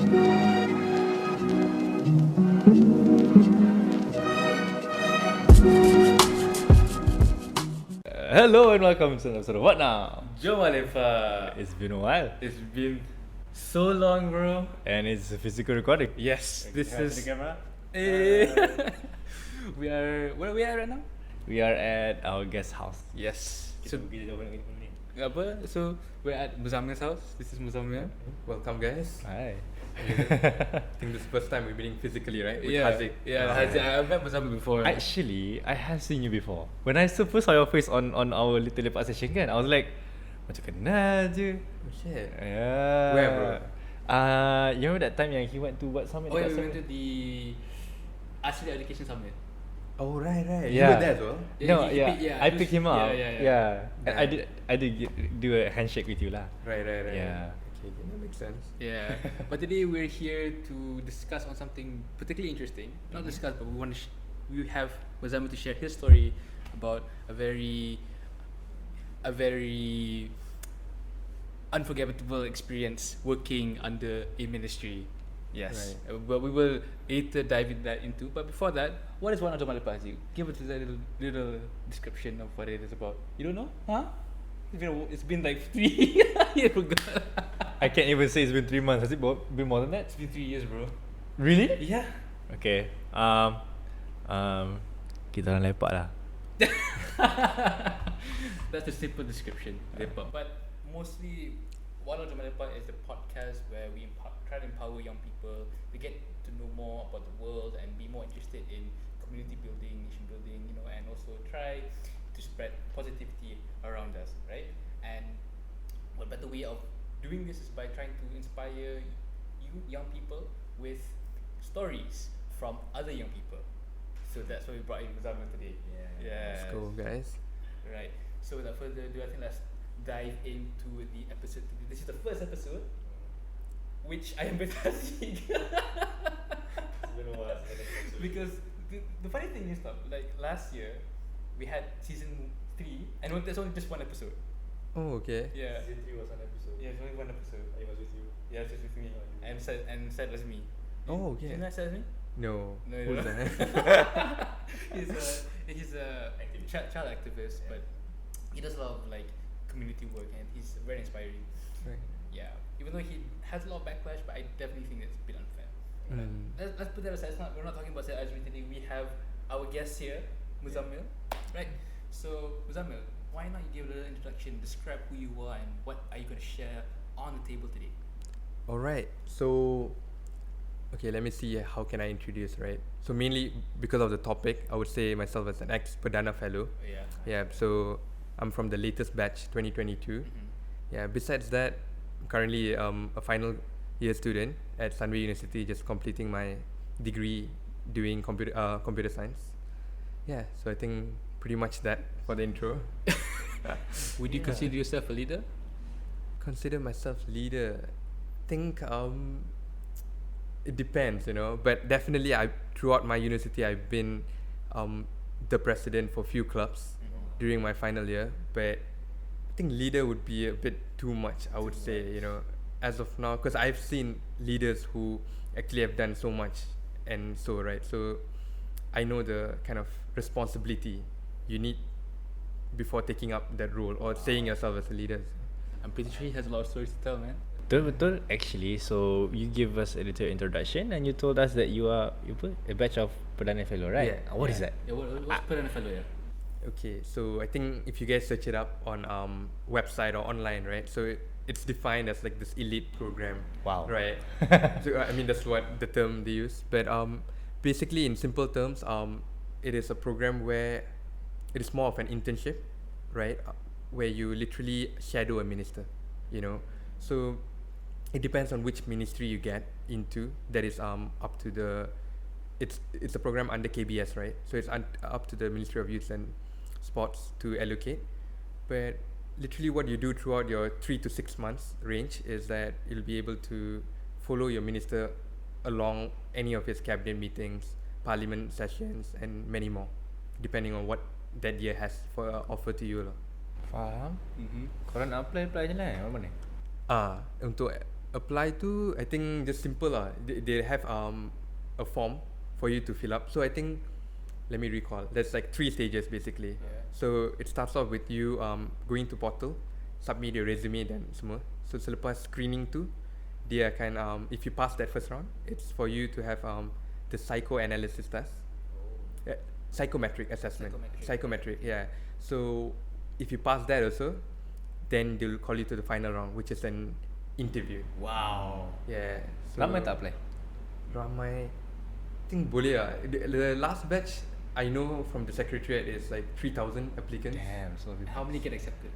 Hello and welcome to another episode of What Now? Lepak. It's been a while. It's been so long, bro. And it's a physical recording. Yes, Okay, this can I is. see the camera? We are. Where are we at right now? We are at our guest house. Yes. So, So we're at Muzammil's house. This is Muzammil. Welcome, guys. hi. I think this is the first time we're meeting physically, right? With Haziq. Yeah. Haziq. I've met Muzammil before. Actually, I have seen you before. When I first saw your face on our little lepak session kan, I was like, macam kenal je. Oh shit. Yeah. Where, bro? You remember that time yang he went to what summit? Oh yeah, we went to the Asli Education Summit. Oh right. Yeah. You were there as well. No, I he was- picked him up. Yeah. And I did do a handshake with you lah. Right. Yeah. Okay, that makes sense. Yeah, but today we're here to discuss on something particularly interesting. Not discuss, but we want to. We have Muzammil to share his story about a very unforgettable experience working under a ministry. Yes. Right. But we will later dive into that But before that, what is One Ajam Lepak? Give us a little description of what it is about. You don't know? Huh? It's been like 3 years ago. I can't even say it's been 3 months. Has it been more than that? It's been 3 years, bro. Really? Yeah. Okay. Kita orang lepak lah. That's the simple description. Lepak. But mostly, One Ajam Lepak is the podcast where we try to empower young people to get to know more about the world and be more interested in community building, nation building, and also try to spread positivity around us, right? And what better way of doing this is by trying to inspire you young people with stories from other young people. So that's why we brought in Muzammil today. Yeah. Let's go, guys. Right. So without further ado, I think let's dive into the episode today. This is the first episode, which I am with Haziq. Because the funny thing is that like last year we had season 3 and there's only just one episode. Oh okay. Yeah. Season 3 was an episode. Yeah, it's only one episode. I was with you. Yeah, it's just with me. And Said was me. Oh okay. Didn't I say me? No. No, Who's that? he's a child activist, but he does a lot of like community work and he's very inspiring. Right. Yeah, even though he has a lot of backlash, but I definitely think it's a bit unfair. Let's put that aside. We're not talking about Said Azmi today. We have our guest here, Muzammil, right? So Muzammil, why not you give a little introduction, describe who you are and what are you going to share on the table today? Alright, so okay, let me see how can I introduce, right? So mainly because of the topic, I would say myself as an ex-Perdana Fellow. Yeah, so I'm from the latest batch, 2022. Yeah, besides that, I'm currently a final year student at Sunway University, just completing my degree doing computer science. Yeah, so I think pretty much that for the intro. Would you consider yourself a leader? Consider myself leader. Think it depends, but definitely throughout my university I've been the president for few clubs during my final year, but I think leader would be a bit too much, I would say, as of now, because I've seen leaders who actually have done so much and so, right, so I know the kind of responsibility you need before taking up that role or saying yourself as a leader. I'm pretty sure he has a lot of stories to tell, man. Betul actually. So you give us a little introduction and you told us that you are a batch of Perdana Fellow, right? Yeah. What is that? Yeah, what's Perdana Fellow? Yeah. Okay, so I think if you guys search it up on website or online, right? So it's defined as like this elite program. Wow. Right. So I mean that's what the term they use. But basically in simple terms, it is a program where it is more of an internship, right? Where you literally shadow a minister, So it depends on which ministry you get into. That is up to the. It's a program under KBS, right? So it's up to the Ministry of Youth and Sports to allocate. But literally, what you do throughout your 3 to 6 months range is that you'll be able to follow your minister along any of his cabinet meetings, parliament sessions, and many more, depending on what that year has for offer to you lah. Faham? Korang nak apply je lah. Mana? Untuk apply to, I think just simple lah. They have a form for you to fill up. So I think, let me recall. There's like 3 stages basically. Yeah. So it starts off with you going to portal, submit your resume dan semua. So selepas screening tu, dia akan if you pass that first round, it's for you to have the psychoanalysis test. Psychometric assessment. Psychometric, yeah. So if you pass that also, then they'll call you to the final round, which is an interview. Wow. Yeah. So Ramai tak apply? Ramai, I think boleh lah. The last batch I know from the secretariat is like 3,000 applicants. Damn, so people. How many get accepted?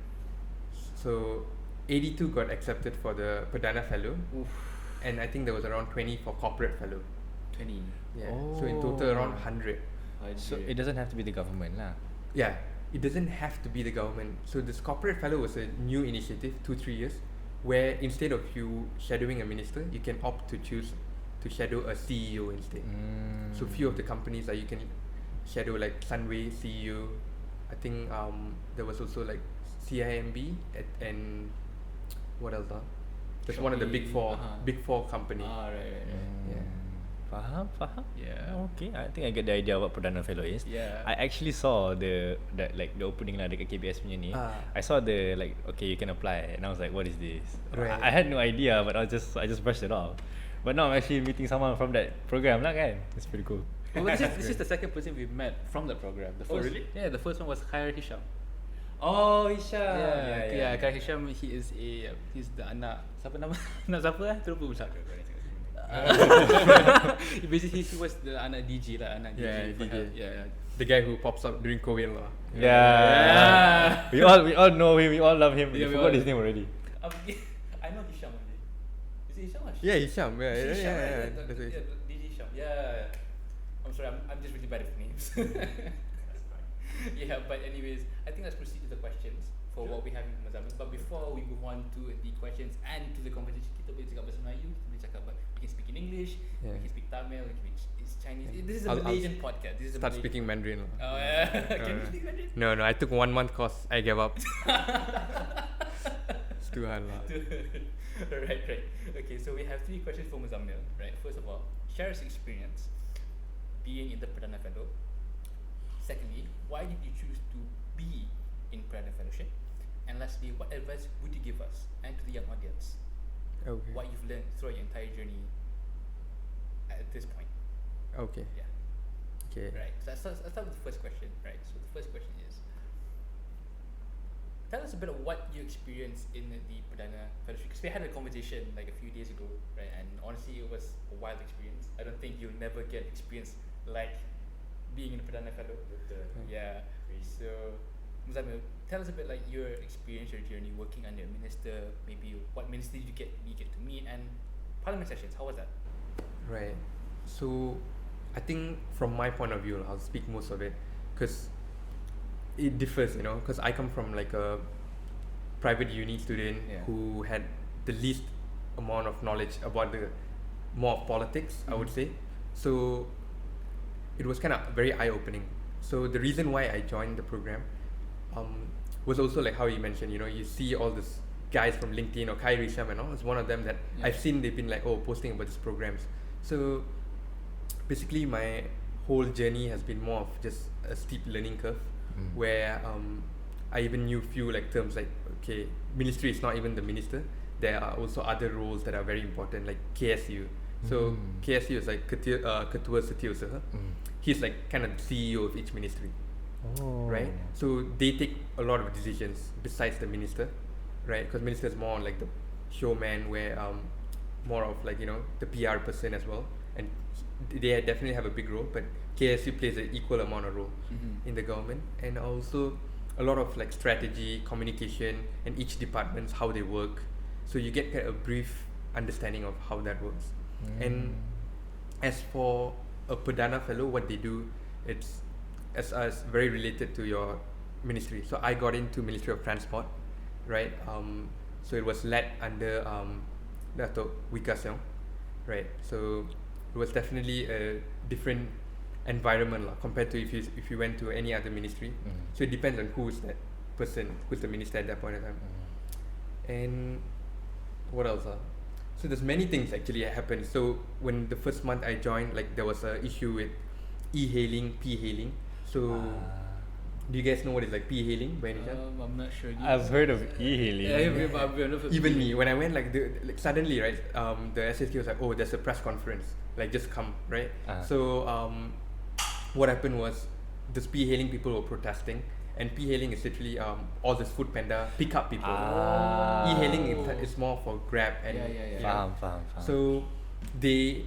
So 82 got accepted for the Perdana Fellow. Oof. And I think there was around 20 for corporate fellow. 20. Yeah. So in total around 100. So it doesn't have to be the government lah. Yeah. It doesn't have to be the government. So this corporate fellow was a new initiative, 2-3 years, where instead of you shadowing a minister, you can opt to choose to shadow a CEO instead. So few of the companies that you can shadow, like Sunway CEO. I think there was also like CIMB and what else? That's one of the big four company. Right. Yeah. Faham? Yeah. Okay, I think I get the idea what Perdana Fellow is. Yeah. I actually saw the opening lah dekat KBS punya ni. I saw the like, okay, you can apply, and I was like, what is this? Right. I had no idea, but I just brushed it off. But now I'm actually meeting someone from that program lah kan. It's pretty cool. Well, this is the second person we've met from the program. The first, really? Yeah, the first one was Khair Hisham. Oh, Hisham. Khair Hisham, he's the anak, siapa nama? Anak siapa Terlupa pula. Basically, he was the anak DJ lah, anak Yeah, DJ. DJ. Yeah. The guy who pops up during COVID lah. Yeah. We all know him. We all love him. Yeah, We we forgot all- his name already. I know Hisham only. Is it Hisham or Yeah, Hisham. Yeah, Is it Hisham, yeah. right? That's what Yeah, DJ Hisham. Yeah. I'm sorry, I'm just really bad with names. Yeah, but anyways, I think let's proceed to the questions for what we have in Muzammil. But before we move on to the questions and to the conversation, kita boleh cakap bahasa Melayu, kita boleh cakap, we can speak in English, Yeah. we can speak Tamil, we can speak Chinese. This is a I'll Malaysian podcast. This is a Start Malaysian speaking Mandarin lah. Oh yeah. Can you speak Mandarin? No, I took 1 month course. I gave up. It's too hard lah. right. Okay, so we have 3 questions for Muzammil. Right. First of all, share his experience being in the Perdana Fellow. Secondly, why did you choose to be in Perdana Fellowship? And lastly, what advice would you give us and to the young audience? Okay. What you've learned throughout your entire journey at this point? Okay. Yeah. Okay. Right. So let's start with the first question. Right. So the first question is, tell us a bit of what you experienced in the Perdana Fellowship. Because we had a conversation like a few days ago, right? And honestly, it was a wild experience. I don't think you'll never get experience like being in the Perdana Fellow. Yeah. So, Muzammil, tell us a bit like your experience, your journey working under a minister. Maybe what minister did you get to meet, and parliament sessions. How was that? Right. So, I think from my point of view, I'll speak most of it because it differs, because I come from like a private uni student who had the least amount of knowledge about the more of politics, I would say. So, it was kind of very eye-opening. So the reason why I joined the program was also like how you mentioned, you see all these guys from LinkedIn or Khair Hisham and all. It's one of them that I've seen they've been like, posting about these programs. So basically my whole journey has been more of just a steep learning curve where I even knew few like terms like, okay, ministry is not even the minister. There are also other roles that are very important like KSU. So KSU is like Ketua Setiausaha. He's like kind of the CEO of each ministry, right? So they take a lot of decisions besides the minister, right? Because minister is more like the showman, where more of like the PR person as well, and they definitely have a big role. But KSU plays an equal amount of role in the government, and also a lot of like strategy, communication, and each departments how they work. So you get kind of a brief understanding of how that works. And as for a Perdana Fellow, what they do, it's as very related to your ministry. So I got into Ministry of Transport, right? So it was led under Dato' Wika Siong, right? So it was definitely a different environment compared to if you went to any other ministry. So it depends on who's that person, who's the minister at that point in time. And what else? So there's many things actually that happened. So when the first month I joined, like there was a issue with e-hailing, p-hailing. So do you guys know what is like p-hailing by any chance? I'm not sure. I've heard of e-hailing. Even me, when I went, like, suddenly, right, the SSK was like, oh, there's a press conference, like, just come, right? So what happened was, the p-hailing people were protesting, and p-hailing is literally all this food panda pickup people. E-hailing is more for Grab and Faham. So they,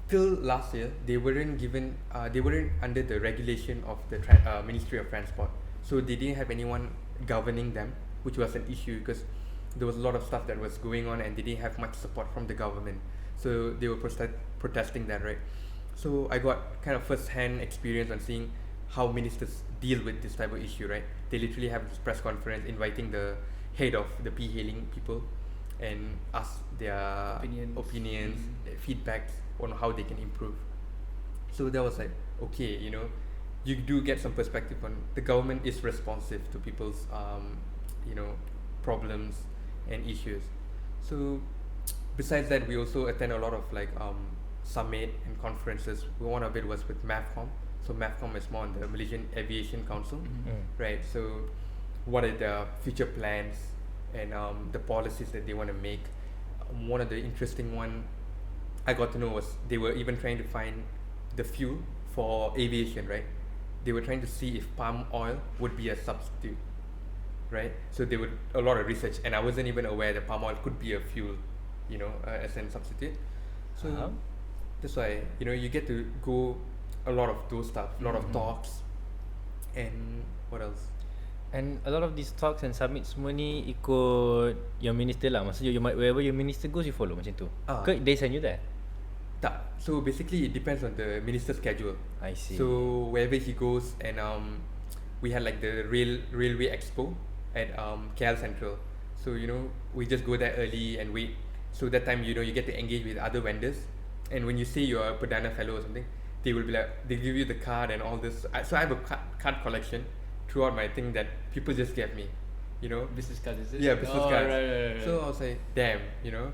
till last year, they weren't given, they weren't under the regulation of the Ministry of Transport. So they didn't have anyone governing them, which was an issue because there was a lot of stuff that was going on and they didn't have much support from the government. So they were protesting that, right? So I got kind of first-hand experience on seeing how ministers deal with this type of issue, right? They literally have this press conference inviting the head of the p-hailing people and ask their opinions, feedbacks on how they can improve. So that was like, okay, you know, you do get some perspective on the government is responsive to people's you know, problems and issues. So besides that, we also attend a lot of like summit and conferences. One of it was with MAVCOM. So MAVCOM is more on the Malaysian Aviation Council, right? So what are the future plans and the policies that they want to make? One of the interesting one I got to know was they were even trying to find the fuel for aviation, right? They were trying to see if palm oil would be a substitute, right? So they would a lot of research, and I wasn't even aware that palm oil could be a fuel, you know, as a substitute. So that's why, you know, you get to go a lot of those stuff, a lot of talks, and what else? And a lot of these talks and summits semua ni ikut your minister lah. Maksudnya wherever your minister goes, you follow macam tu. Ke they send you there? Tak. So basically it depends on the minister's schedule. I see. So wherever he goes, and we had like the railway expo at KL Central. So, you know, we just go there early and wait. So that time, you know, you get to engage with other vendors. And when you say you're a Perdana Fellow or something, they will be like, they give you the card and all this. So I have a card collection throughout my thing that people just gave me, you know. Business cards, is it? Yeah, business cards. Right. So I was like, damn, you know,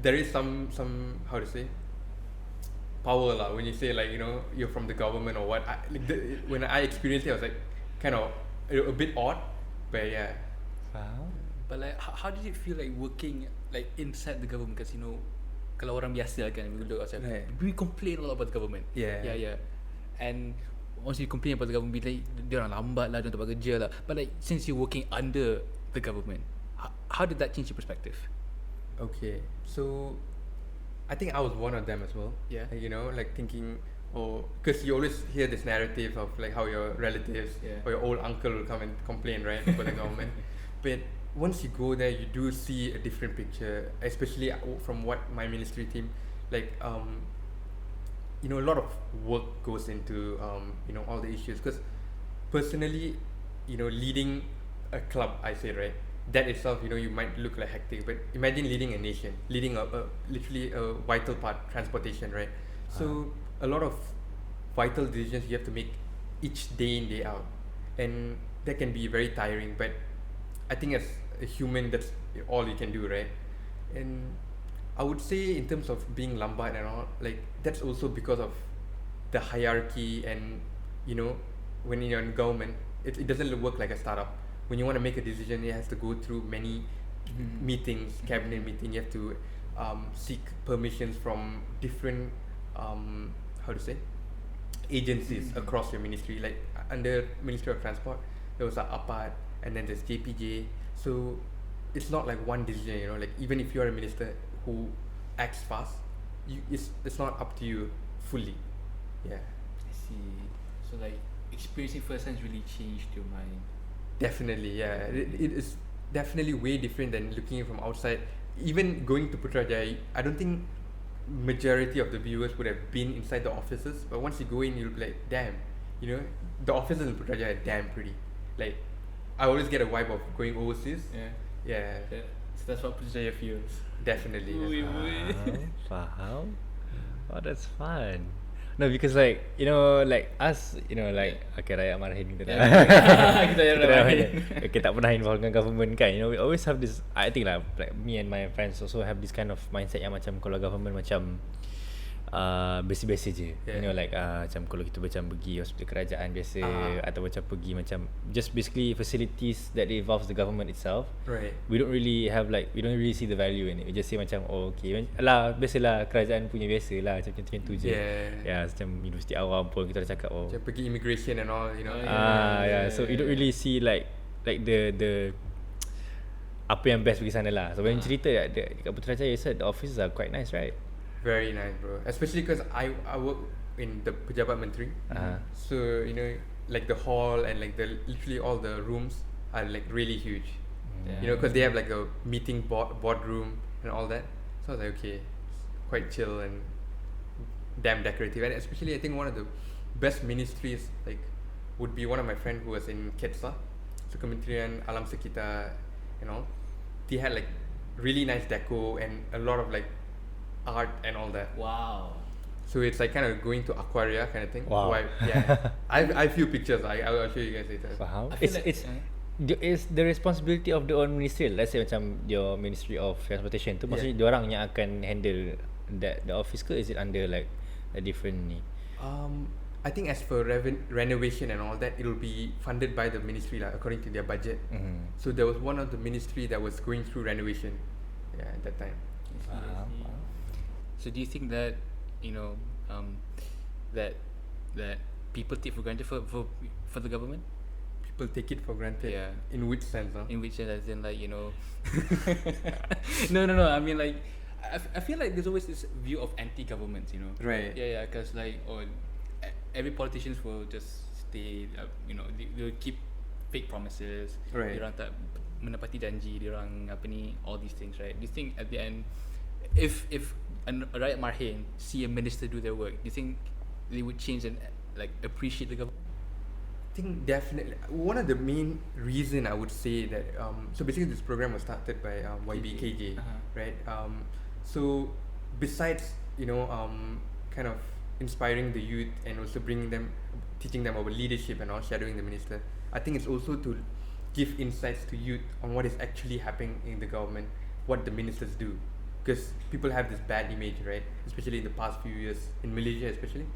there is some how to say, power lah when you say, like, you know, you're from the government or what. When I experienced it, I was like, kind of a bit odd, but yeah. Wow. But like, how did it feel like working like inside the government? Because, you know, kalau orang biasa kan, we look outside, we complain a lot about the government. Yeah. And once you complain about the government, be like, dia orang lambat lah, dia orang tak buat kerja lah. But like, since you're working under the government, how did that change your perspective? Okay, so I think I was one of them as well. Yeah. You know, like thinking, because you always hear this narrative of like how your relatives or your old uncle will come and complain, right, for the government. But once you go there, you do see a different picture, especially from what my ministry team, like, you know, a lot of work goes into, you know, all the issues. Because personally, you know, leading a club, I say, right, that itself, you know, you might look like hectic, but imagine leading a nation, leading literally a vital part, transportation, right? So a lot of vital decisions you have to make each day in, day out, and that can be very tiring. But I think as a human, that's all you can do, right? And I would say in terms of being lambat and all, like, that's also because of the hierarchy. And, you know, when you're in government, it doesn't work like a startup. When you want to make a decision, it has to go through many meetings, cabinet meeting. You have to seek permissions from different how to say, agencies across your ministry. Like under Ministry of Transport, there was APAT, and then there's JPJ. So it's not like one decision, you know. Like, even if you're a minister who acts fast, it's not up to you fully. Yeah. I see. So like, experiencing firsthand really changed your mind. Definitely, yeah. It is definitely way different than looking from outside. Even going to Putrajaya, I don't think majority of the viewers would have been inside the offices. But once you go in, you'll be like, damn, you know, the offices in Putrajaya are damn pretty. Like, I always get a vibe of going overseas. Yeah. So that's what Putrajaya feels. Definitely. Faham. Oh, that's fun. No, because like you know, like us, you know, like okay, rakyat marahin kita dah. Kita yang Kita dah marahin. okay, tak pernah involve dengan government kan. You know, we always have this. I think lah, like me and my friends also have this kind of mindset yang macam kalau government macam biasa-biasa je. Yeah. You know, like macam kalau kita macam pergi hospital kerajaan biasa atau macam pergi macam just basically facilities that involves the government itself. Right. We don't really see the value in it. We just say macam oh okay lah, biasalah kerajaan punya biasa lah macam tu je. Yeah. Macam universiti awam pun kita dah cakap oh. Macam pergi immigration and all, you know. Yeah. So you don't really see like the apa yang best pergi sana lah. So when cerita dekat Putrajaya, you said the offices are quite nice, right? Very nice, bro. Especially because I work in the Pejabat Menteri. So you know, like the hall and like the literally all the rooms are like really huge. You know, because they have like a meeting boardroom and all that. So I was like, okay, it's quite chill and damn decorative. And especially I think one of the best ministries like would be one of my friend who was in Ketsa, so Kementerian Alam Sekitar, you know. They had like really nice deco and a lot of like art and all that. Wow. So it's like kind of going to Aquaria kind of thing. Wow. Yeah. I have few pictures. I'll show you guys later. Faham? I feel It's the responsibility of the own ministry. Let's say macam your Ministry of Transportation tu, maksudnya diorang yang akan handle the office ke? Is it under like a different ni? I think as for renovation and all that, it'll be funded by the ministry lah, according to their budget. So there was one of the ministry that was going through renovation. Yeah, at that time. So do you think that you know that people take for granted for the government? People take it for granted. Yeah. In which sense? Huh? In which sense, as in like you know, no. I mean like, I feel like there's always this view of anti-government. You know. Right. Yeah. Because like, every politicians will just stay. You know, they'll keep fake promises. Right. Diorang tak menepati janji. Diorang apa ni, all these things, right? Do you think at the end, if a rakyat marhin see a minister do their work, do you think they would change and like appreciate the government? I think definitely one of the main reason I would say that so basically this program was started by YBKJ, right? So besides you know kind of inspiring the youth and also teaching them about leadership and all, shadowing the minister, I think it's also to give insights to youth on what is actually happening in the government, what the ministers do. Because people have this bad image, right? Especially in the past few years, in Malaysia especially,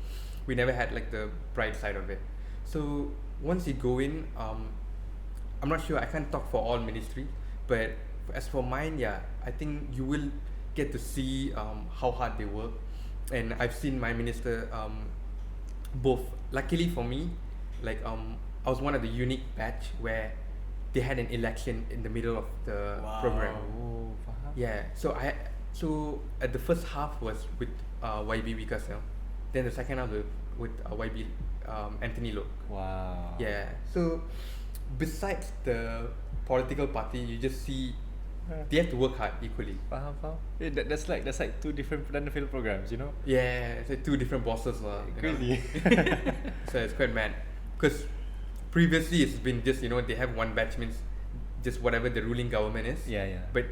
we never had like the bright side of it. So once you go in, I'm not sure, I can't talk for all ministry, but as for mine, yeah, I think you will get to see how hard they work. And I've seen my minister both. Luckily for me, like I was one of the unique batch where they had an election in the middle of the program. Oh, faham. Yeah, so at the first half was with YB Vikas, then the second half with YB Anthony Loke. Wow. Yeah, so besides the political party, you just see they have to work hard equally. Faham. That's like two different Perdana Fellow programs, you know? Yeah, it's like two different bosses lah. Crazy. So it's quite mad. Because previously it's been just, you know, they have one batch means just whatever the ruling government is. Yeah. But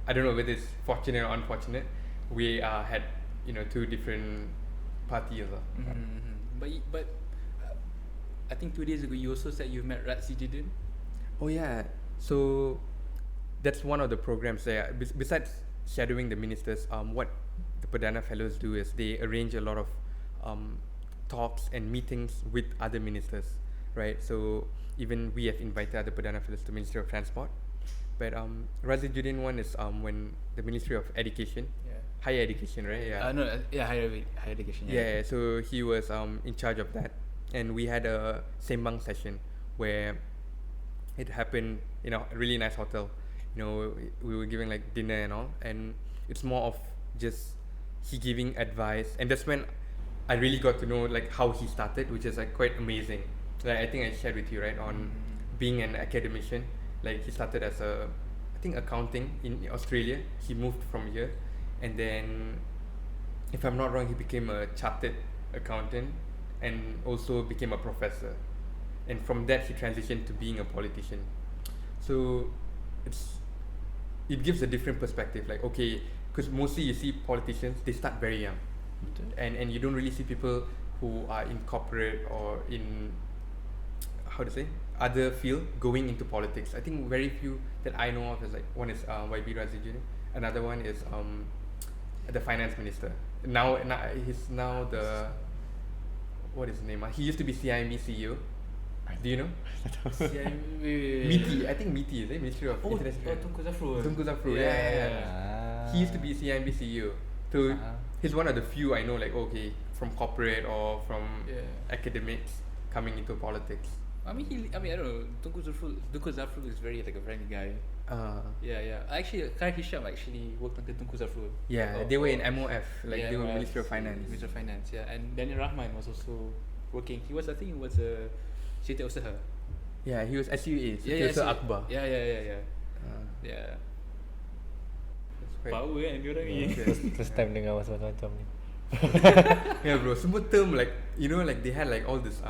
I don't know whether it's fortunate or unfortunate. We had, you know, two different parties lah. But I think 2 days ago you also said you met Radzi Jidin. Oh yeah, so that's one of the programs there. Besides shadowing the ministers, what the Perdana Fellows do is they arrange a lot of talks and meetings with other ministers, right? So even we have invited other Perdana Fellows to Ministry of Transport. But Radzi Jidin one is when the Ministry of Education, higher education, right? Yeah. Higher education. Yeah. So he was in charge of that, and we had a sembang session where it happened in a really nice hotel. You know, we were giving like dinner and all, and it's more of just he giving advice, and that's when I really got to know like how he started, which is like quite amazing. Like I think I shared with you, right, on being an academician. Like he started as I think accounting in Australia. He moved from here, and then if I'm not wrong, he became a chartered accountant and also became a professor. And from that, he transitioned to being a politician. So it gives a different perspective. Like, okay, because mostly you see politicians, they start very young. and you don't really see people who are in corporate or in, how to say, other field going into politics. I think very few that I know of is like, one is YB Radzi Jidin, another one is the finance minister. Now he's now the, what is his name? He used to be CIMB CEO. Do you know? MITI, I think MITI is it? Ministry of International. Tunku Zafrul. Tunku Zafrul, yeah. He used to be CIMB CEO. So he's one of the few I know, like, okay, from corporate or from academics coming into politics. I mean, I don't know. Tunku Zafrul is very like a friendly guy. Actually, Khair Hisham actually worked under Tunku Zafrul. Yeah, they were in MOF, like they were Ministry of Finance. Ministry of Finance, yeah. And Daniel Rahman was also working. He was, I think, he was a Setiausaha. Yeah, he was SUA, Yeah, Setiausaha Akbar. Yeah. Yeah. Power kan diorang ni. First time dengar macam-macam ni. Yeah, bro. Semua term, like, you know, like they had like all this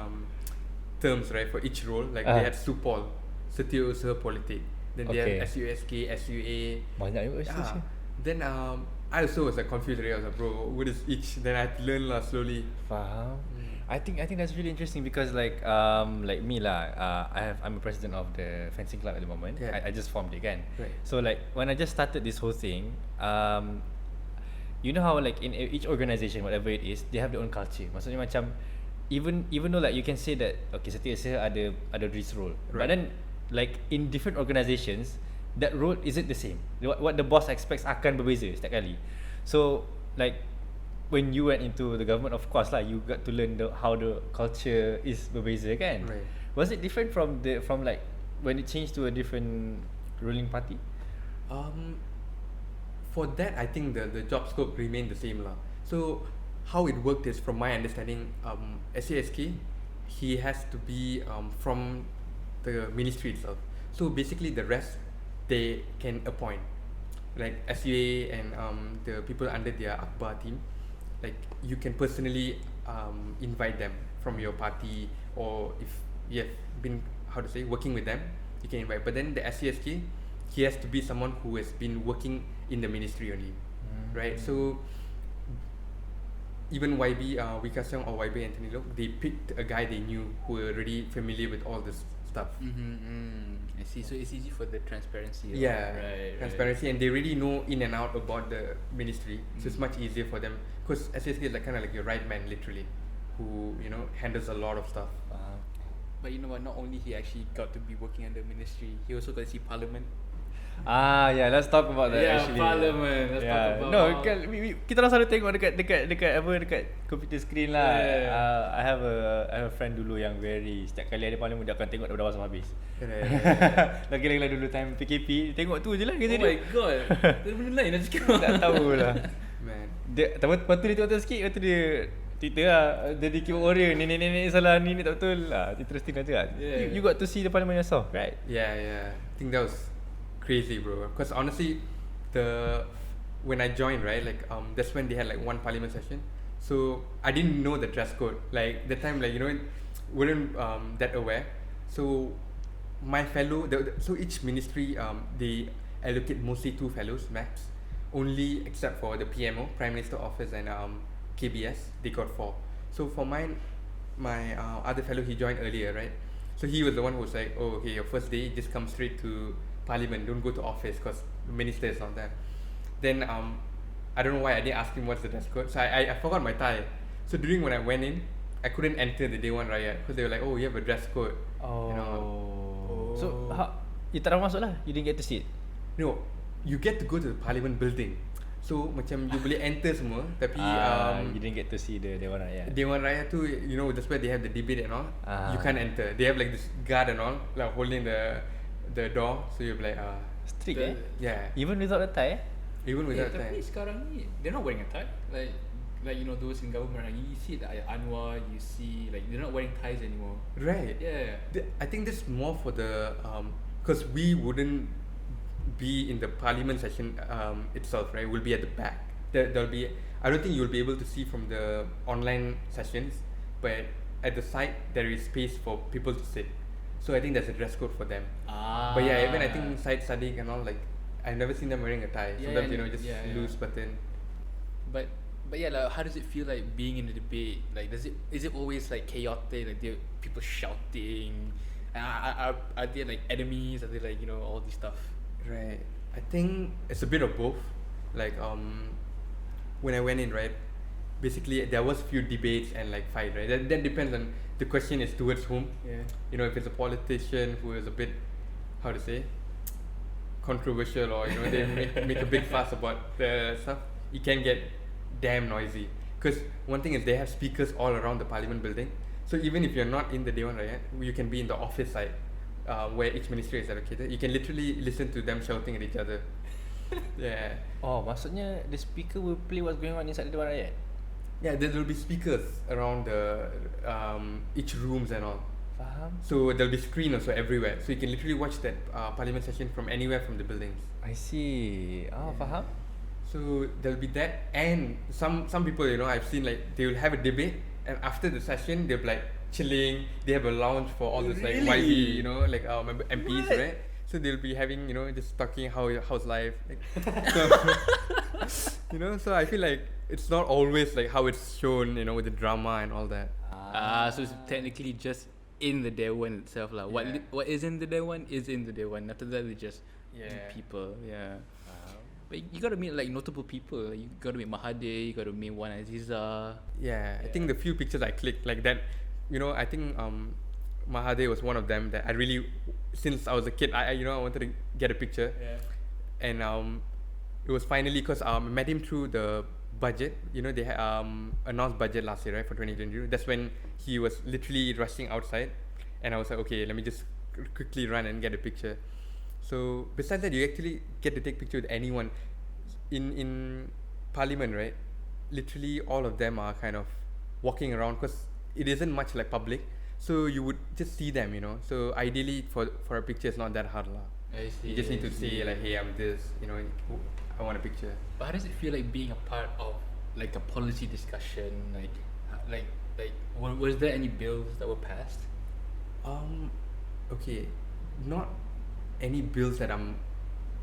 terms, right, for each role. Like they had SUPOL, Setiausaha Politik. Then they had SUSK, SUA. Banyak juga SUSK. Then I also was like confused. I was like, bro, what is each? Then I had to learn slowly. Faham. I think that's really interesting because like me lah, I'm a president of the fencing club at the moment. Yeah. I just formed it kan. Right. So like when I just started this whole thing, you know how like in each organisation, whatever it is, they have their own culture. Maksudnya macam even though like you can say that okay, setiausaha ada this role, but then like in different organisations, that role isn't the same. What the boss expects akan berbeza setiap kali. So like when you went into the government, of course lah, you got to learn how the culture is berbeza kan. Right. Was it different from like when it changed to a different ruling party? For that, I think the job scope remained the same lah. So how it worked is, from my understanding, SASK, he has to be from the ministry itself. So basically the rest they can appoint, like SUA and the people under their Akbar team. Like you can personally invite them from your party, or if you have been, how to say, working with them, you can invite. But then the SCSK, he has to be someone who has been working in the ministry only, right? So even YB, Wika Siong or YB Anthony Loke, they picked a guy they knew who were already familiar with all this stuff. I see. So it's easy for the transparency. Yeah, right. transparency, and they really know in and out about the ministry, so it's much easier for them, because SSK is like kind of like your right man, literally, who, you know, handles a lot of stuff. But you know what? Not only he actually got to be working under ministry, he also got to see parliament. Yeah, let's talk about that actually. Parliament. Let's talk about. Kita orang selalu tengok dekat computer screen lah. I have a friend dulu yang very, setiap kali ada parliament dia akan tengok daripada awal sampai habis. Lagi-lagi dulu time PKP, tengok tu je lah kerja dia. Oh my god. Dia benda lain nak cakap. Tak tahulah. Man. Lepas tu dia tengok sikit, lepas tu dia Twitter lah, jadi keyboard warrior, nenek salah ni tak betul lah. Interesting lah juga. You got to see the parliament yourself, right? Yeah. I think that was crazy, bro. Because honestly, when I joined, right, like that's when they had like one parliament session. So I didn't know the dress code. Like that time, like, you know, weren't that aware. So my fellow, so each ministry, they allocate mostly 2 fellows max. Only except for the PMO, Prime Minister Office, and KBS, they got 4. So for mine, my other fellow, he joined earlier, right? So he was the one who was like, oh, okay, your first day, just come straight to Parliament, don't go to office because the minister is not there. Then I don't know why I didn't ask him what's the dress code. So I forgot my tie. So during when I went in, I couldn't enter the day one rakyat because they were like, oh, you have a dress code. You know. So you tak dapat masuk lah? You didn't get to see it? No, you get to go to the Parliament building. So macam you boleh enter semua, tapi you didn't get to see the Dewan Rakyat. Dewan Rakyat tu, you know, that's where they have the debate and all. You can't enter. They have like this guard and all, like holding the door. So you're like strict Yeah. Even without a tie Even without tapi tie. sekarang ni they're not wearing a tie. Like you know, those in government, you see like Anwar, you see like they're not wearing ties anymore. Right. Yeah. I think this is more for the because we wouldn't be in the parliament session itself, right? We'll be at the back. There'll be, I don't think you'll be able to see from the online sessions, but at the side there is space for people to sit. So I think there's a dress code for them. But yeah, even I think side studying and all, like I've never seen them wearing a tie. Sometimes, you know, just loose button. But But yeah, like, how does it feel like being in a debate? Like, is it always like chaotic? Like, there people shouting? Are there like enemies? Are there like all this stuff? Right. I think it's a bit of both. Like when I went in, right, basically there was few debates and like fight, right. That depends on the question is towards whom. Yeah. If it's a politician who is a bit, how to say, controversial, or they make a big fuss about the stuff, it can get damn noisy. Because one thing is they have speakers all around the parliament building. So even if you're not in the Dewan Rakyat, you can be in the office side, where each ministry is allocated. You can literally listen to them shouting at each other. Yeah. Oh, maksudnya the speaker will play what's going on inside the Dewan Rakyat? Yeah, there will be speakers around the each rooms and all. Faham? So there'll be screen also everywhere. So you can literally watch that parliament session from anywhere from the buildings. I see. Faham? So there'll be that, and some people I've seen like they will have a debate, and after the session they'll be like chilling. They have a lounge for all those like YB like MPs, What? right? So they'll be having just talking how's life, like, so so I feel like it's not always like how it's shown with the drama and all that. So it's technically just in the Dewan itself, lah. Yeah. What is in the Dewan is in the Dewan. After that, they just Yeah. people. Yeah. But you gotta meet like notable people. You gotta meet Mahathir. You gotta meet Wan Aziza. Yeah, I think the few pictures I clicked like that, I think Mahathir was one of them that I really, since I was a kid, I wanted to get a picture, Yeah. and it was finally because I met him through the budget. They had announced budget last year, right, for 2022. That's when he was literally rushing outside, and I was like, okay, let me just quickly run and get a picture. So besides that, you actually get to take picture with anyone in Parliament, right? Literally all of them are kind of walking around because it isn't much like public, so you would just see them, So ideally for a picture, it's not that hard, lah. I see. You just need to say like, hey, I'm this, I want a picture. But how does it feel like being a part of like a policy discussion? Like was there any bills that were passed? Okay, not any bills that I'm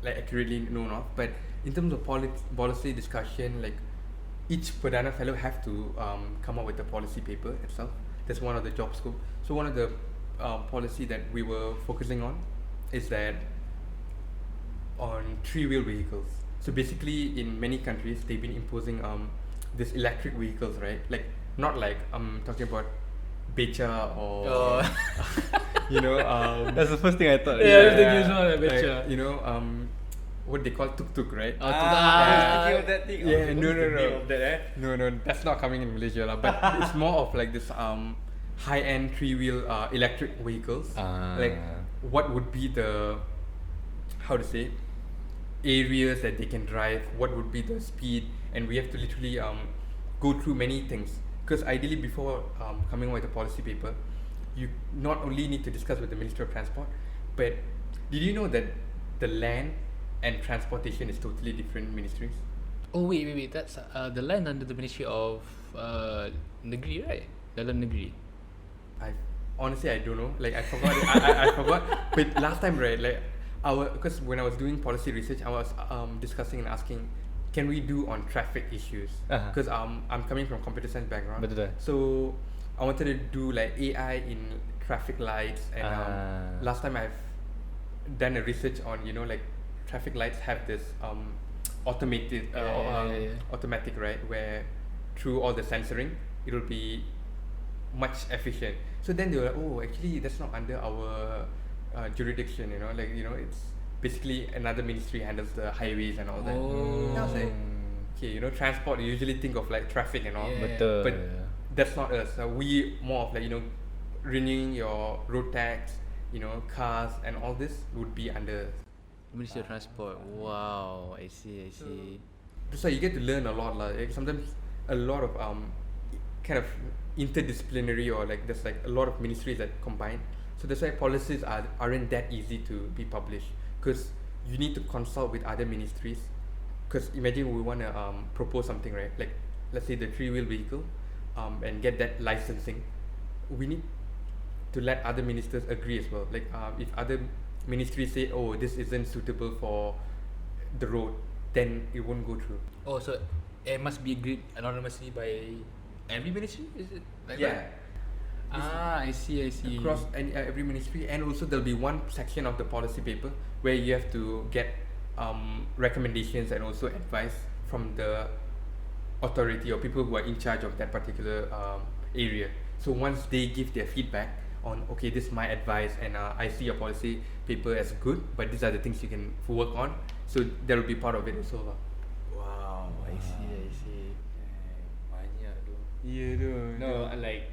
like accurately known of, but in terms of policy discussion, like each Perdana Fellow have to come up with a policy paper itself. That's one of the job scope. So one of the policy that we were focusing on is that on 3-wheel vehicles. So basically, in many countries, they've been imposing this electric vehicles, right? Like not like I'm talking about beca or That's the first thing I thought. what they call tuk-tuk, right? Thinking of that thing. Yeah, no. Name of that, No, that's not coming in Malaysia lah. But it's more of like this high-end 3-wheel electric vehicles. Like what would be the, how to say, areas that they can drive, what would be the speed, and we have to literally go through many things. Because ideally before coming up with a policy paper, you not only need to discuss with the Ministry of Transport, but did you know that the land and transportation is totally different ministries? Oh wait. That's the land under the Ministry of Negeri, right? Dalam Negeri. Honestly I don't know. Like I forgot. I forgot. But last time, right? Like because when I was doing policy research, I was discussing and asking, can we do on traffic issues? Because I'm coming from computer science background. Betul. So I wanted to do like AI in traffic lights, and last time I've done a research on like traffic lights have this automated automatic, right, where through all the sensoring it will be much efficient. So then they were like, oh, actually that's not under our jurisdiction, it's basically another ministry handles the highways and all that. And I was like, okay, transport, you usually think of like traffic and all, Betul. but that's not us. We more of like renewing your road tax, cars and all this would be under Ministry of Transport. Wow, I see. That's why you get to learn a lot, like sometimes a lot of kind of interdisciplinary, or like there's like a lot of ministries that combine. So that's why policies aren't that easy to be published, because you need to consult with other ministries. Because imagine we want to propose something, right? Like let's say the 3-wheel vehicle, and get that licensing. We need to let other ministers agree as well. Like if other ministries say, oh, this isn't suitable for the road, then it won't go through. Oh, so it must be agreed anonymously by every ministry. Is it like that? I see. Across every ministry, and also there'll be one section of the policy paper where you have to get recommendations and also advice from the authority or people who are in charge of that particular area. So once they give their feedback on, okay, this is my advice, and I see your policy paper as good, but these are the things you can work on. So that will be part of it also. Wow, I see. Banyak tu. Yeah, No, like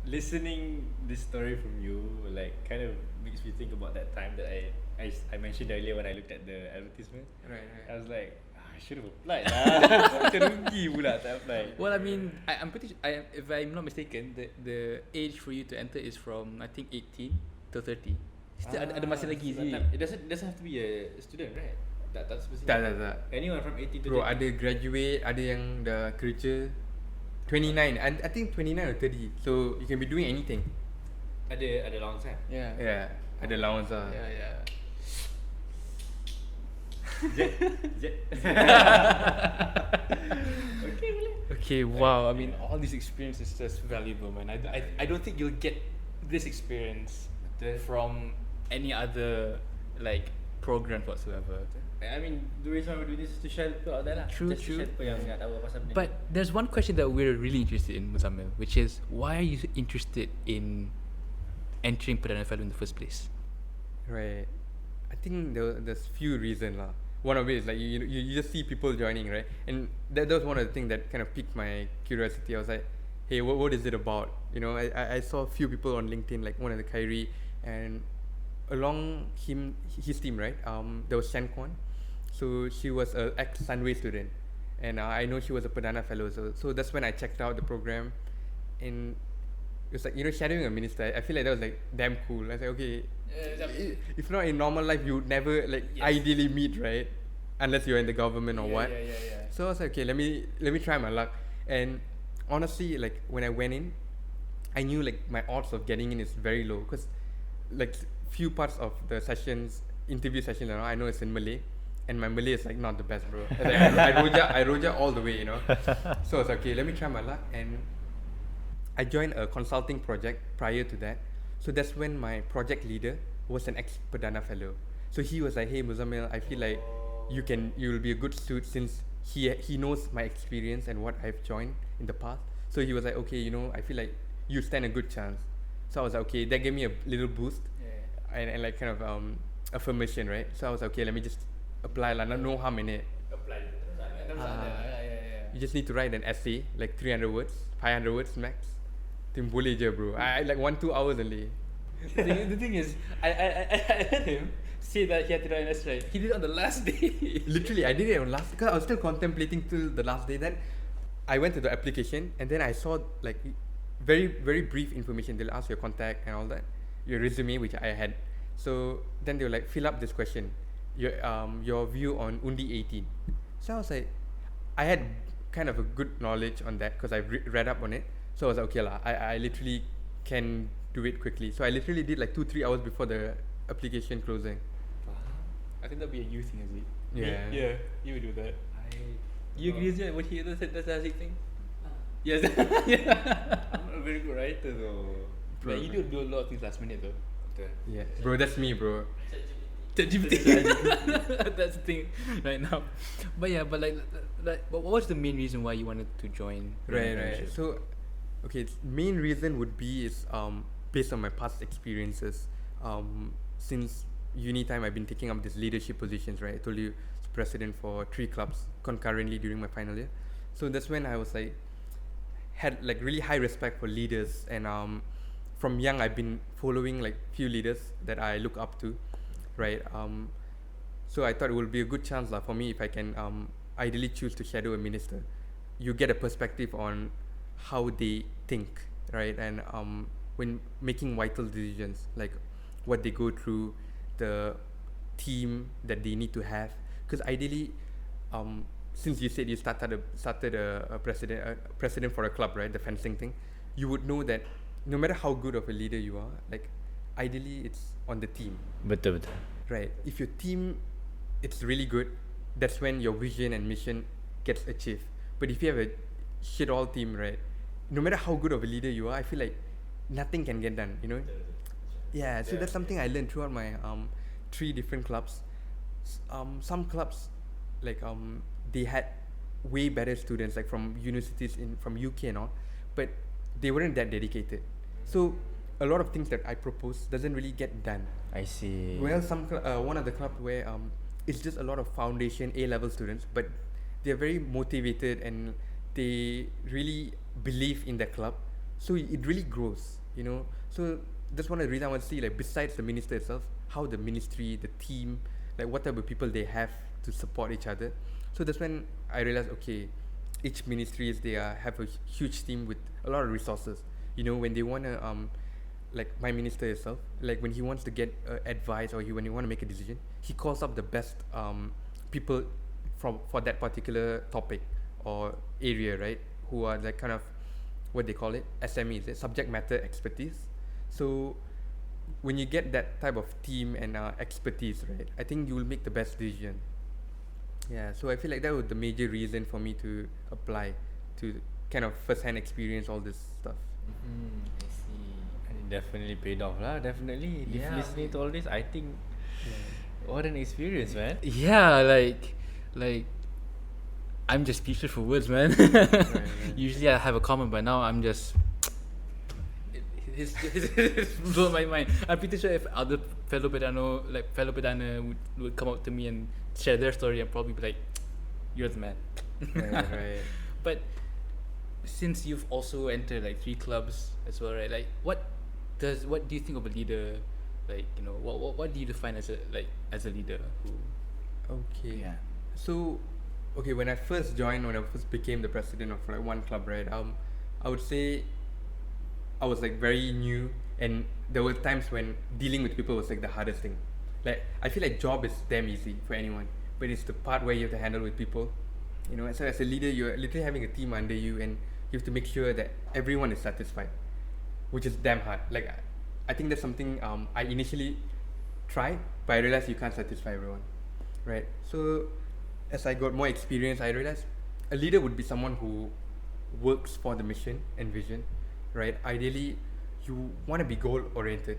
listening this story from you like kind of makes me think about that time that I mentioned earlier when I looked at the advertisement. Right. I was like, I should have applied lah. Macam rugi pula tak apply. Well, I mean, I'm pretty sure, if I'm not mistaken, the age for you to enter is from I think 18 to 30. Still ada masih lagi sih. It doesn't have to be a student, right? Tak specific. Tak. Anyone from 18 to 30. Bro, ada graduate, ada yang dah kerja 29, I think 29 or 30. So you can be doing anything. Ada allowance kan? Yeah, ada allowance lah. Yeah. Jet. Okay, boleh. Okay, wow. I mean, all these experiences is just valuable, man. I don't think you'll get this experience from any other like program whatsoever. I mean, the reason why we do this is to share people out there lah. True. Just to share people yang tak tahu pasal benda ni. But there's one question that we're really interested in, Muzammil, which is why are you interested in entering Perdana Fellow in the first place? Right. I think there's few reasons lah. One of it is like you just see people joining, right? And that was one of the things that kind of piqued my curiosity. I was like, hey, what is it about? You know, I saw a few people on LinkedIn, like one of the Khairi, and along his team, right? There was Shan Kwan. So she was an ex-Sunway student, and I know she was a Perdana Fellow. So that's when I checked out the program, and it was like, you know, shadowing a minister. I feel like that was like damn cool. I was like, okay, if not in normal life, you would never like ideally meet, right? Unless you're in the government or what. Yeah. So I was like, okay, let me try my luck. And honestly, like when I went in, I knew like my odds of getting in is very low, because like few parts of the interview sessions, I know it's in Malay. And my Malay is like not the best, bro. I rojak all the way, you know. So I was like, okay, let me try my luck. And I joined a consulting project prior to that. So that's when my project leader was an ex-Perdana Fellow. So he was like, hey Muzammil, I feel like you will be a good suit, since he knows my experience and what I've joined in the past. So he was like, okay, you know, I feel like you stand a good chance. So I was like, okay, that gave me a little boost and like kind of affirmation, right? So I was like, okay, let me just apply lah, no harm in it. Apply. You just need to write an essay, like 300 words, 500 words max. Then boleh je, bro. I like 1-2 hours only. The thing is, I heard him say that he had to write an essay. He did it on the last day. Literally, I did it on last, because I was still contemplating till the last day. Then I went to the application, and then I saw like very, very brief information. They'll ask your contact and all that, your resume, which I had. So then they were like, fill up this question, your view on Undi 18. So I was like, I had kind of a good knowledge on that because I read up on it. So I was like, okay lah, I literally can do it quickly. So I literally did like 2-3 hours before the application closing. I think that'd be a you thing, is it? Yeah. You would do that. You agree with that? What he that's the Haziq thing? Yes. I'm not a very good writer though. But you do a lot of things last minute though. Yeah, bro, that's me, bro. ChatGPT. That's the thing right now. But yeah, but but what's the main reason why you wanted to join? Right. So, okay, main reason would be is based on my past experiences. Since uni time, I've been taking up these leadership positions. Right, I told you, I was president for 3 clubs concurrently during my final year. So that's when I was like, had like really high respect for leaders, and from young I've been following like few leaders that I look up to, right? So I thought it would be a good chance for me if I can ideally choose to shadow a minister. You get a perspective on how they think, right? And when making vital decisions, like what they go through, the team that they need to have. Because ideally, since you said you started a president for a club, right? The fencing thing, you would know that no matter how good of a leader you are, like ideally it's on the team. Betul. Right. If your team it's really good, that's when your vision and mission gets achieved. But if you have a shit all team, right, no matter how good of a leader you are, I feel like nothing can get done, you know. Yeah, so that's something I learned throughout my 3 different clubs. Some clubs, like they had way better students, like from universities from UK and all, but they weren't that dedicated. So a lot of things that I propose doesn't really get done. I see. Well, one of the club where it's just a lot of foundation A-level students, but they're very motivated and they really believe in the club, so it really grows, you know. So that's one of the reasons I want to see, like, besides the minister itself, how the ministry, the team, like what type of people they have to support each other. So that's when I realized, okay, each ministries have a huge team with a lot of resources. You know, when they wanna like my minister itself, like when he wants to get advice or when he want to make a decision, he calls up the best people for that particular topic or area, right? Who are like kind of what they call it, SMEs, subject matter expertise. So when you get that type of team and expertise, right, I think you will make the best decision. Yeah, so I feel like that was the major reason for me to apply, to kind of first-hand experience all this stuff. I see. And it definitely paid off lah. Definitely. Yeah. Listening to all this, I think what an experience, man. Yeah, like I'm just speechless for words, man. Right. Usually I have a comment, but now I'm just it's blown my mind. I'm pretty sure if other fellow Perdana would come up to me and share their story, I'd probably be like, "You're the man." Right. But since you've also entered like 3 clubs as well, right? Like, what do you think of a leader? Like, you know, what do you define as a leader? Okay. Yeah. So, okay, when I first became the president of like one club, right? I would say I was like very new, and there were times when dealing with people was like the hardest thing. Like, I feel like job is damn easy for anyone, but it's the part where you have to handle with people. You know, so as a leader, you're literally having a team under you, and you have to make sure that everyone is satisfied, which is damn hard. Like, I think that's something I initially tried, but I realized you can't satisfy everyone, right? So as I got more experience, I realized a leader would be someone who works for the mission and vision, right? Ideally, you want to be goal oriented,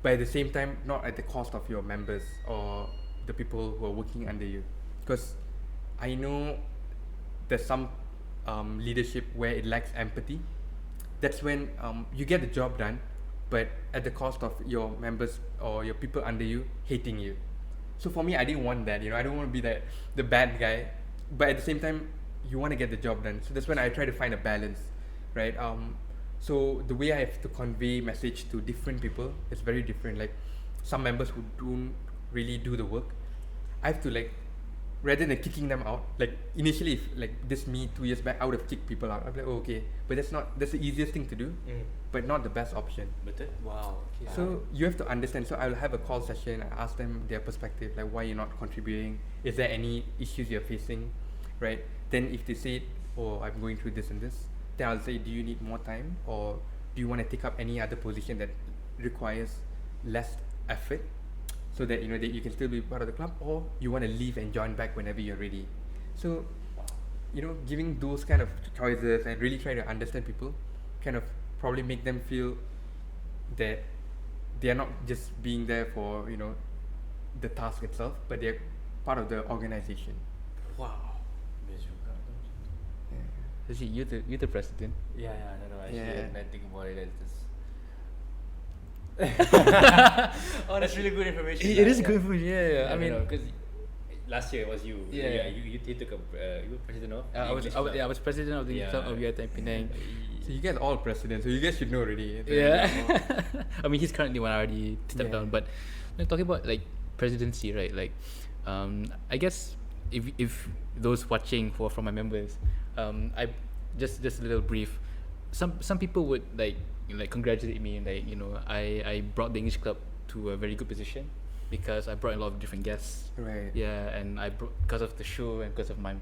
but at the same time, not at the cost of your members or the people who are working under you. Because I know there's some leadership where it lacks empathy. That's when you get the job done, but at the cost of your members or your people under you hating you. So for me, I didn't want that. You know, I don't want to be the bad guy, but at the same time, you want to get the job done. So that's when I try to find a balance, right? So the way I have to convey message to different people is very different. Like, some members who don't really do the work, I have to, like, rather than kicking them out, like initially, if like this me 2 years back, I would have kicked people out. I'd be like, oh, okay, but that's the easiest thing to do, but not the best option. Betul? Wow. Okay. So you have to understand. So I'll have a call session. I ask them their perspective, like why you're not contributing. Is there any issues you're facing, right? Then if they say, oh, I'm going through this and this, then I'll say, do you need more time, or do you want to take up any other position that requires less effort, so that you know that you can still be part of the club, or you want to leave and join back whenever you're ready. So, you know, giving those kind of choices and really trying to understand people, kind of probably make them feel that they are not just being there for, you know, the task itself, but they're part of the organization. Wow. Best juga. Haziq, you're the president. Yeah, no. Actually, Yeah. when I think about it, that's just. Oh, That's really good information. It is good for you. Yeah. I mean, because last year it was you. Yeah. You took a you were president of. I was president of the Yeah. club of UiTMCPP. So you guys all presidents, so you guys should know already. Yeah. I mean, he's currently one already stepped Yeah. down, but like, talking about like presidency, right? Like, I guess if those watching who are from my members, I just a little brief. Some people would like congratulate me, like, you know, I brought the English club to a very good position because I brought a lot of different guests. Right. Yeah, and I brought, because of the show and because of my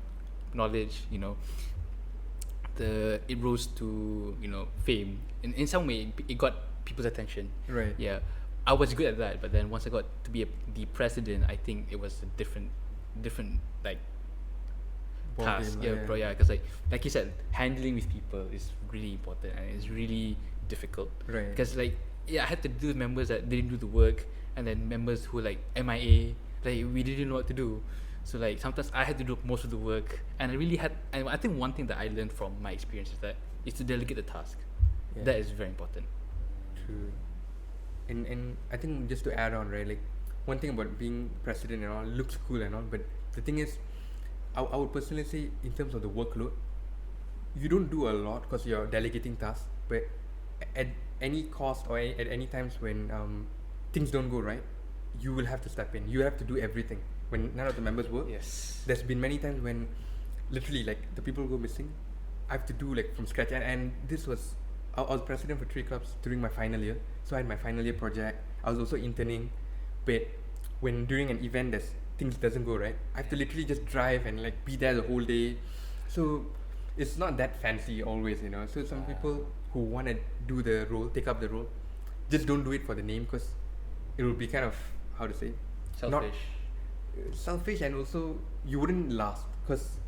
knowledge, you know, it rose to, you know, fame. In some way, it got people's attention. Right. Yeah, I was good at that, but then once I got to be the president, I think it was a different like task. ballgame, Yeah, because like you said, handling with people is really important and it's really difficult. Right. Because I had to deal with members that didn't do the work, and then members who like MIA, like we didn't know what to do. So like sometimes I had to do most of the work, and I think one thing that I learned from my experience is to delegate the task. Yeah. That is very important. True. And I think just to add on, right, like one thing about being president and all looks cool and all, but the thing is, I would personally say in terms of the workload, you don't do a lot because you're delegating tasks, but at any cost or at any times when things don't go right, you will have to step in. You have to do everything when none of the members work. Yes. There's been many times when literally like the people go missing. I have to do like from scratch, and this was I was president for 3 clubs during my final year, so I had my final year project. I was also interning, but when during an event things doesn't go right, I have to literally just drive and like be there the whole day. So it's not that fancy always, you know. So some people who want to do the role, take up the role, just don't do it for the name, because it will be kind of, how to say, not selfish, and also you wouldn't last, because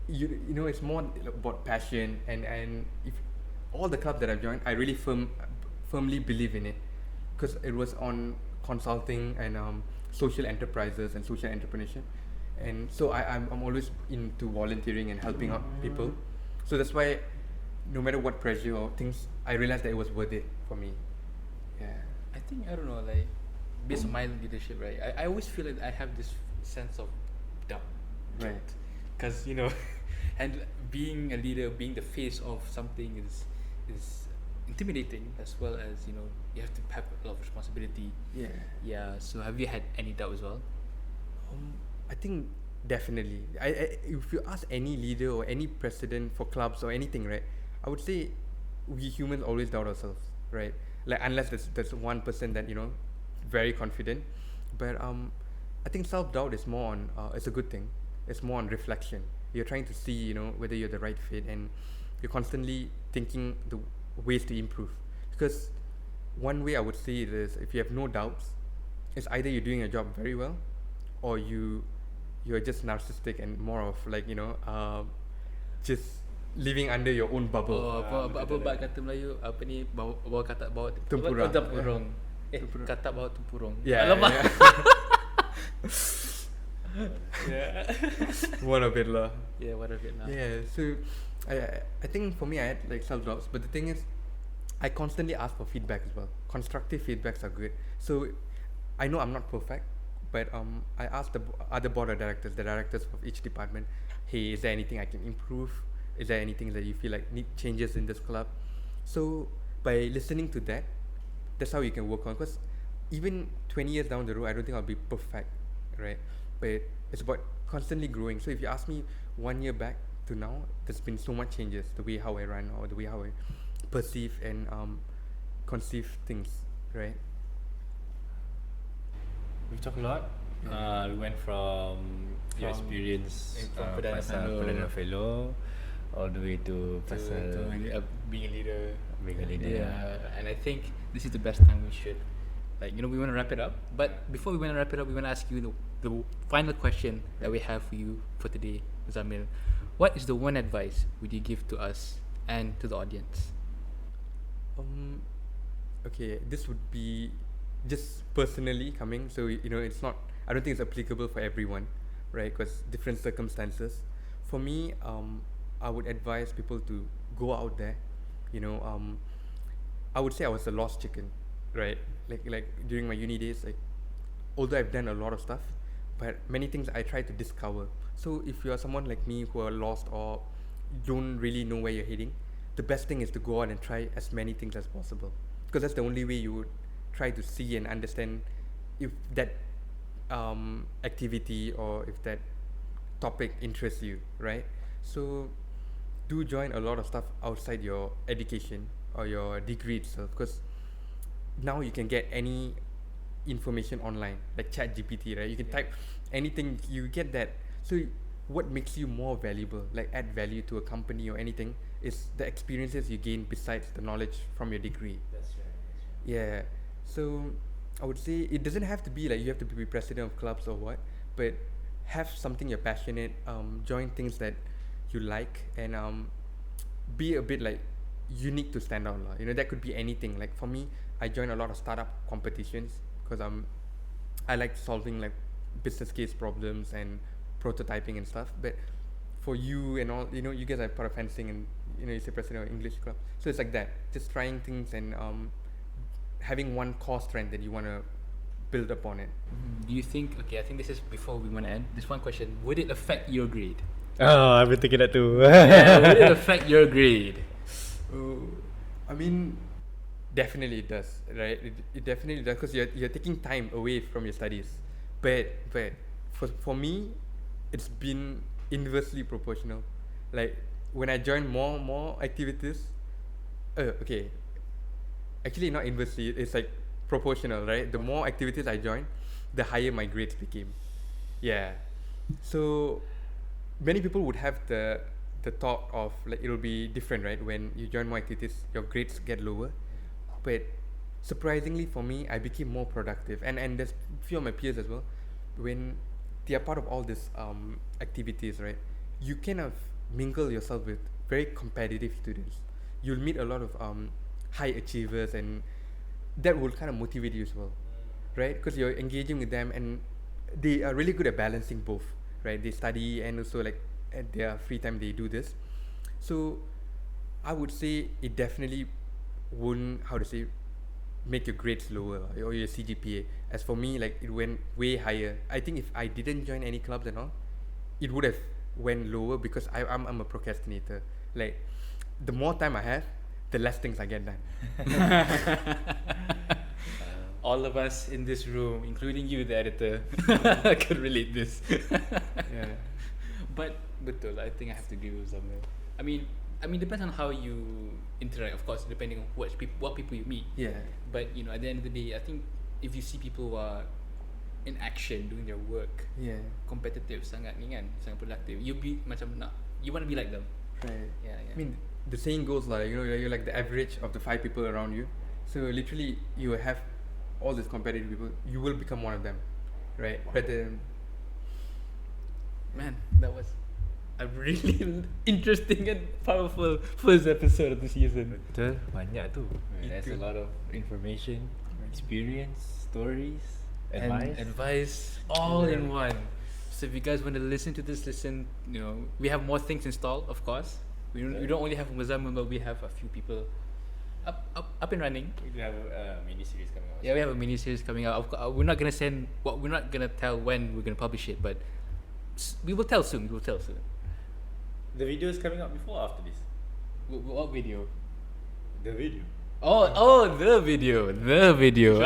you know it's more about passion, and if all the clubs that I've joined, I really firmly believe in it, because it was on consulting and social enterprises and social entrepreneurship, and so I'm always into volunteering and helping out people. So that's why no matter what pressure or things, I realized that it was worth it for me. Yeah. I think, I don't know, like based on my leadership, right, I always feel like I have this sense of doubt. Right. Because, you know, and being a leader, being the face of something is intimidating, as well as, you know, you have to have a lot of responsibility. Yeah. Yeah, so have you had any doubt as well? I think definitely. I if you ask any leader or any president for clubs or anything, right, I would say we humans always doubt ourselves, right? Like unless there's one person that, you know, very confident, but I think self-doubt is more on it's a good thing. It's more on reflection. You're trying to see, you know, whether you're the right fit, and you're constantly thinking the ways to improve. Because one way I would say it is, if you have no doubts, it's either you're doing your job very well, or you're just narcissistic and more of like, you know, just living under your own bubble. Oh, apa bab kata Melayu, apa ni, bawa kata bawa Tempurung. tempurung. Tempurung. Kata bawa tempurung. Yeah. Alamak. Yeah. One of it lah. Yeah, what of it now? Yeah, so I think for me I had like self-doubts, but the thing is, I constantly ask for feedback as well. Constructive feedbacks are good. So I know I'm not perfect, but I asked the other board of directors, the directors of each department, hey, is there anything I can improve? Is there anything that you feel like need changes in this club? So by listening to that, that's how you can work on. Because even 20 years down the road, I don't think I'll be perfect, right? But it's about constantly growing. So if you ask me 1 year back to now, there's been so much changes, the way how I run or the way how I perceive and conceive things, right? We've talked a lot. We went from your experience from Perdana Perdana Fellow all the way to being a leader. being a leader. Yeah, and I think this is the best time we should, like, you know, we want to wrap it up. But before we want to wrap it up, we want to ask you the final question that we have for you for today, Muzammil. What is the one advice would you give to us and to the audience? Okay, this would be just personally coming, so you know, it's not, I don't think it's applicable for everyone, right? Because different circumstances. For me, I would advise people to go out there, you know. I would say I was a lost chicken, right? Like during my uni days, like, although I've done a lot of stuff, but many things I try to discover. So if you are someone like me who are lost or don't really know where you're heading, the best thing is to go out and try as many things as possible, because that's the only way you would try to see and understand if that activity or if that topic interests you, right? So do join a lot of stuff outside your education or your degree itself, because now you can get any information online, like ChatGPT, right? You can type anything, you get that. So what makes you more valuable, like add value to a company or anything, is the experiences you gain besides the knowledge from your degree. That's right. Yeah. So I would say it doesn't have to be like you have to be president of clubs or what, but have something you're passionate, join things that you like, and be a bit like unique to stand out lah. You know, that could be anything. Like for me, I join a lot of startup competitions because I like solving like business case problems and prototyping and stuff. But for you and all, you know, you guys are part of fencing, and you know, you're the president of English club, so it's like that, just trying things and having one core strength that you want to build upon it. Do you think, okay, I think this is before we want to end, this one question, would it affect your grade? Oh, I've been thinking that too. Yeah, would it affect your grade? I mean, definitely it does, right? It definitely does, because you're taking time away from your studies. But for me, it's been inversely proportional. Like when I joined more activities, okay, actually not inversely, it's like proportional, right? The more activities I joined, the higher my grades became. Yeah. So many people would have the thought of like it'll be different, right? When you join more activities, your grades get lower. But surprisingly for me, I became more productive, and there's a few of my peers as well. When they are part of all these activities, right, you kind of mingle yourself with very competitive students. You'll meet a lot of high achievers, and that will kind of motivate you as well, right? Because you're engaging with them, and they are really good at balancing both, right? They study, and also like at their free time they do this. So I would say it definitely wouldn't, how to say, make your grades lower or your CGPA. As for me, like it went way higher. I think if I didn't join any clubs and all, it would have went lower, because I'm a procrastinator. Like the more time I have, the less things I get done. All of us in this room, including you, the editor, could relate this. Yeah. But betul, I think I have to agree with Muzammil. I mean, depends on how you interact, of course, depending on what people you meet. Yeah. But you know, at the end of the day, I think if you see people who are in action doing their work, Yeah. competitive, sangat ni kan, sangat productive, you want to be like them. Right. Yeah. I mean, the saying goes like, you know, you're like the average of the 5 people around you. So literally, you have all these competitive people. You will become one of them, right? Rather than, Man, that was a really interesting and powerful first episode of the season. Betul, banyak tu. There's a lot of information, experience, stories, And advice all in one. So if you guys want to listen to this, listen. You know, we have more things installed, of course. We don't only have Muzammil, but we have a few people up and running. We have a mini series coming out. Yeah, we have a mini series coming out. Of course, we're not gonna tell when we're gonna publish it, but we will tell soon. The video is coming out before or after this? What video? The video. The video. The video.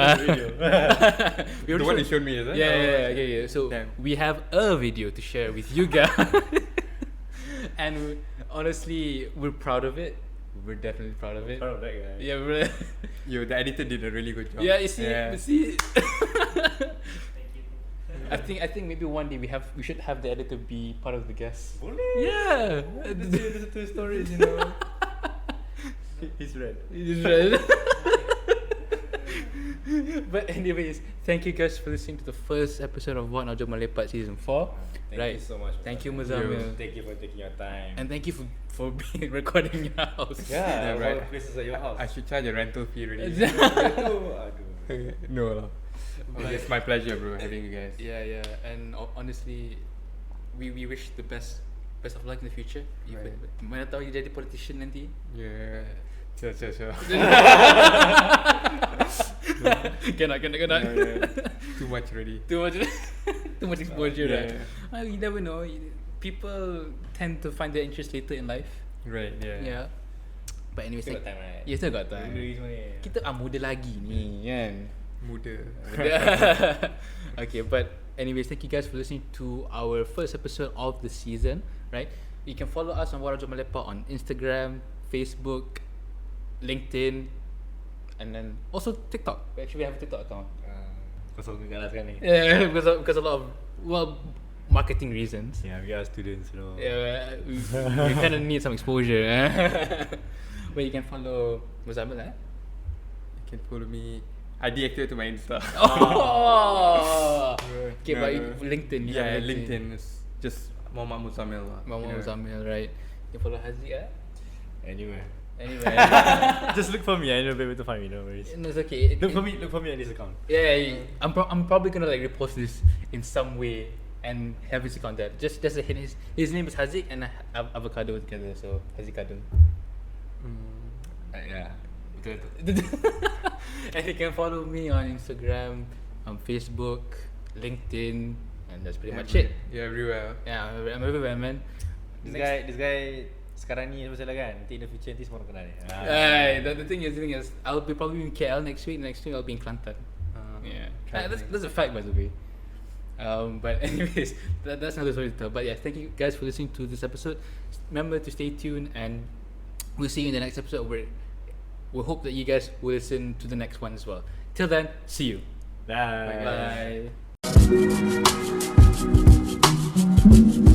the one you showed me, is it? Yeah. So Damn. we have a video to share with you guys, and honestly, we're proud of it. We're definitely proud of it. Proud of that guy. Yeah, The editor did a really good job. yeah. You see. I think maybe one day we should have the editor be part of the guests. Boleh. Yeah. There's two stories, you know. He's red. But anyways, thank you guys for listening to the first episode of What Najwa Melepat season 4. Thank Right. you so much. Thank you, Muzammil. Muzammil. Thank you for taking your time. And thank you for being recording in your house. yeah, right. all the places at your house. I should charge a rental fee already. Aduh. No lah. It's my pleasure, bro, having you guys. Yeah. And honestly, we wish the best of luck in the future. Right. Mana tahu you jadi politician nanti. Yeah. Sure. Cannot. Yeah. Too much already. Too much exposure, Yeah. right? You never know. People tend to find their interest later in life. Right, yeah. But anyways, Still got time, right? Yeah, still got time. Dulu semua ni. Kita muda lagi ni, kan? Muda. Okay, but anyways, thank you guys for listening to our first episode of the season, right? You can follow us on What Najwa Melepat on Instagram, Facebook, LinkedIn, and then also TikTok. We have a TikTok account. Kosong juga lah sekarang ni. Yeah, because a lot of marketing reasons. Yeah, we are students, you know. Yeah, we kind of need some exposure. But you can follow Muzammil, You can follow me. I deactivated my Insta. Oh. Okay, but LinkedIn. You Yeah, have LinkedIn is just Muhammad Muzammil. Muzammil, right? You follow Haziq, Anywhere. Anyway. Just look for me. I know where to find me. No worries. No, it's okay. Look for me on this account. Yeah, I'm probably gonna like repost this in some way and have his account there. Just a hint. His name is Haziq and avocado together, so Hazikado. Yeah. And you can follow me on Instagram, on Facebook, LinkedIn, and that's pretty much it. Yeah, everywhere. Yeah, I'm everywhere, man. This guy sekarang ni macam lah kan. Nanti in the future nanti semua orang kenal ni. The thing is, I'll be probably in KL next week. Next week I'll be in Kelantan. Yeah, that's a fact, by the way. But anyways, that's another story to tell. But yeah, thank you guys for listening to this episode. Remember to stay tuned, and we'll see you in the next episode. We hope that you guys will listen to the next one as well. Till then, see you. Bye. Bye.